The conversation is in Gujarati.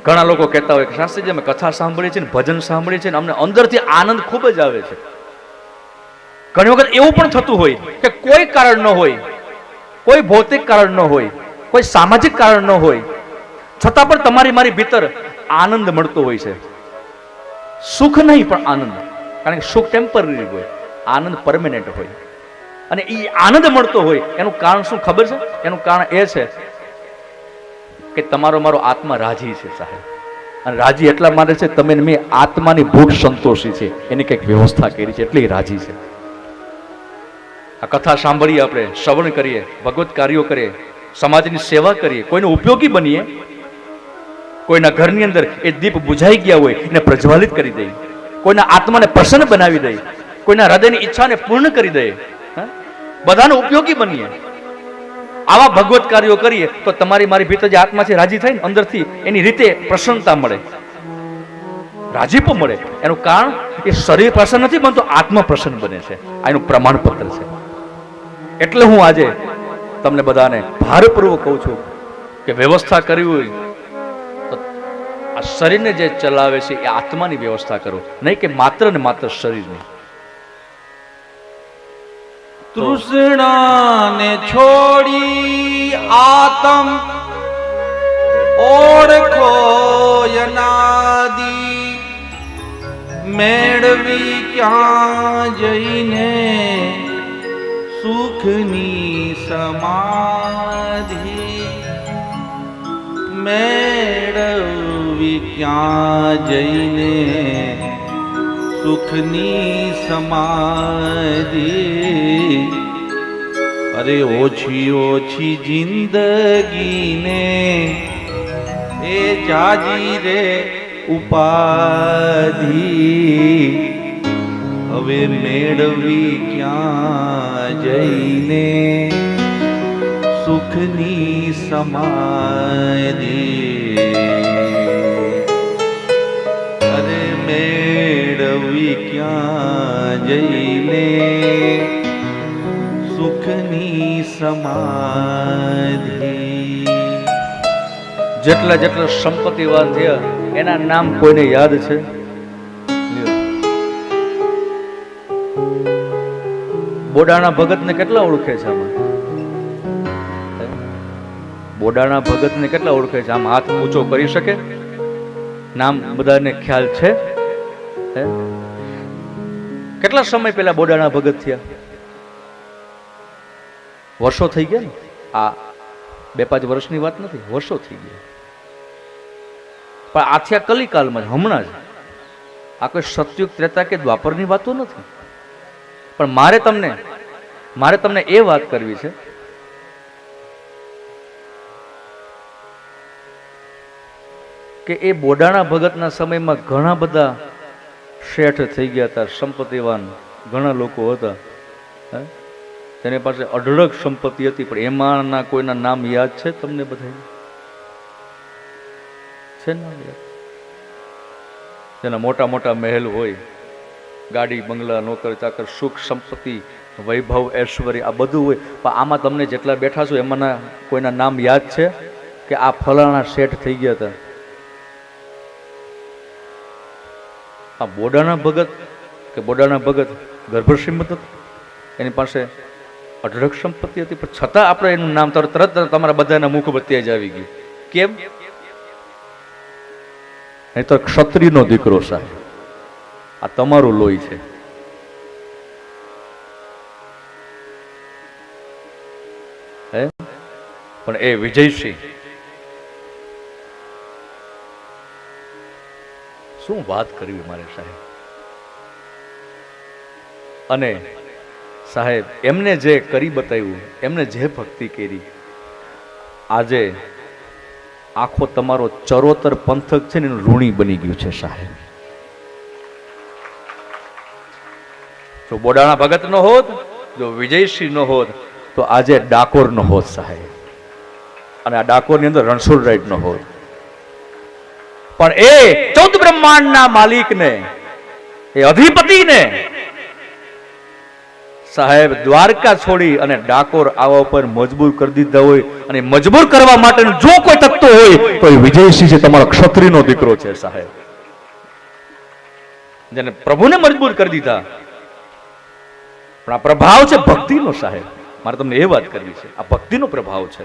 ઘણા લોકો કહેતા હોય કે શાસ્ત્રીજી અમે કથા સાંભળીએ છીએ, ભજન સાંભળીએ છીએ, અમને અંદરથી આનંદ ખૂબ જ આવે છે. ઘણી વખત એવું પણ થતું હોય કે કોઈ કારણ ન હોય, કોઈ ભૌતિક કારણ ન હોય, કોઈ સામાજિક કારણ ન હોય, છતાં પણ તમારી મારી ભીતર આનંદ મળતો હોય છે. સુખ નહીં પણ આનંદ. કારણ કે સુખ ટેમ્પરરી હોય, આનંદ પરમેનન્ટ હોય. અને એ આનંદ મળતો હોય એનું કારણ શું ખબર છે? એનું કારણ એ છે કે તમારો મારો આત્મા રાજી છે સાહેબ. અને રાજી એટલા માટે છે તમે મેં આત્માની ભૂખ સંતોષી છે, એની કંઈક વ્યવસ્થા કરી છે એટલે રાજી છે. આ કથા સાંભળીએ, આપણે શ્રવણ કરીએ, ભગવત કાર્યો કરીએ, સમાજની સેવા કરીએ, કોઈને ઉપયોગી બનીએ, કોઈના ઘરની અંદર એ દીપ બુઝાઈ ગયા હોય એને પ્રજ્વલિત કરી દઈએ, કોઈના આત્માને પ્રસન્ન બનાવી દઈએ, કોઈના હૃદયની ઈચ્છાને પૂર્ણ કરી દઈએ, બધાને ઉપયોગી બનીએ. આવા ભગવત કાર્યો કરીએ તો તમારી મારી ભીતર જે આત્મા છે રાજી થાય ને, અંદરથી એની રીતે પ્રસન્નતા મળે, રાજીપો મળે. એનું કારણ એ શરીર પ્રસન્ન નથી બનતું, આત્મા પ્રસન્ન બને છે. આ એનું પ્રમાણપત્ર છે. એટલે હું આજે તમને બધાને ભારપૂર્વક કહું છું કે વ્યવસ્થા કરવી હોય તો આ શરીરને જે ચલાવે છે એ આત્માની વ્યવસ્થા કરો, નહીં કે માત્ર ને માત્ર શરીરની. તૃષ્ણાને છોડી આતમ ઓળખો યનાદી, મેળવી ક્યાં જઈને સુખની સમાધિ, મેળવી ક્યાં જઈને સુખની સમાધિ. અરે ઓછી ઓછી જિંદગીને એ જાજી રે ઉપાધિ, હવે મેળવી ક્યાં જઈને સુખની સમાધિ. અરે મેળવી ક્યાં જઈને સુખની સમાધિ. જેટલા જેટલા સંપત્તિવાન થયા એના નામ કોઈને યાદ છે? બોડાણા ભગતને કેટલા ઓળખે છે? આમાં બોડાણા ભગતને કેટલા ઓળખે છે? આમ હાથ ઊંચો કરી શકે? નામ બધાને ખ્યાલ છે? કેટલા સમય પહેલા બોડાણા ભગત થયા? વર્ષો થઈ ગયા ને. આ 2-5 વર્ષની વાત નથી, વર્ષો થઈ ગયા. પણ આ થયા કલિકાલમાં, હમણાં જ. આ કોઈ સતયુગ, ત્રેતા કે દ્વાપરની વાતો નથી. પણ મારે તમને એ વાત કરવી છે કે એ બોડાણા ભગતના સમયમાં ઘણા બધા શેઠ થઈ ગયા હતા, સંપત્તિવાન ઘણા લોકો હતા. તેની પાસે અઢળક સંપત્તિ હતી, પણ એમાંના કોઈના નામ યાદ છે તમને? બધા છે ને? જેના મોટા મોટા મહેલ હોય, ગાડી બંગલા, નોકર ચાકર, સુખ સંપત્તિ, વૈભવ, ઐશ્વર્ય, આ બધું હોય. પણ આમાં તમને જેટલા બેઠા છો એમાંના કોઈના નામ યાદ છે કે આ ફલાણા શેઠ થઈ ગયા હતા? આ બોડાણા ભગત કે બોડાણા ભગત ગર્ભશ્રીમંત હતો, એની પાસે અઢળક સંપત્તિ હતી, પણ છતાં આપણે એનું નામ તરત તમારા બધાના મુખ બત્તી જ આવી ગયું. કેમ? નહીં તો ક્ષત્રિયનો દીકરો સાહેબ, આ તમારું લોહી છે. પણ એ વિજયસિંહ, શું વાત કરવી મારે સાહેબ. અને સાહેબ એમને જે કરી બતાવ્યું, એમને જે ભક્તિ કરી, આજે આખો તમારો ચરોતર પંથક છે ને એનું ઋણી બની ગયું છે સાહેબ. જો બોડાણા ભગત નો હોત, જો વિજયસિંહ નો હોત, તો આજે ડાકોર નો હોત સાહેબ. અને આ ડાકોર ની અંદર રણછોડરાય નો હોત. પણ એ 14 બ્રહ્માંડના માલિકને, એ અધિપતિને સાહેબ દ્વારકા છોડી અને ડાકોર આવવા ઉપર મજબૂર કરી દીધા હોય, અને મજબૂર કરવા માટે જો કોઈ તત્વ હોય તો એ વિજયસિંહ છે, તમારો ક્ષત્રિયનો દીકરો છે સાહેબ, જેને પ્રભુને મજબૂર કરી દીધા. પણ આ પ્રભાવ છે ભક્તિનો સાહેબ, મારે તમને એ વાત કરવી છે, આ ભક્તિનો પ્રભાવ છે.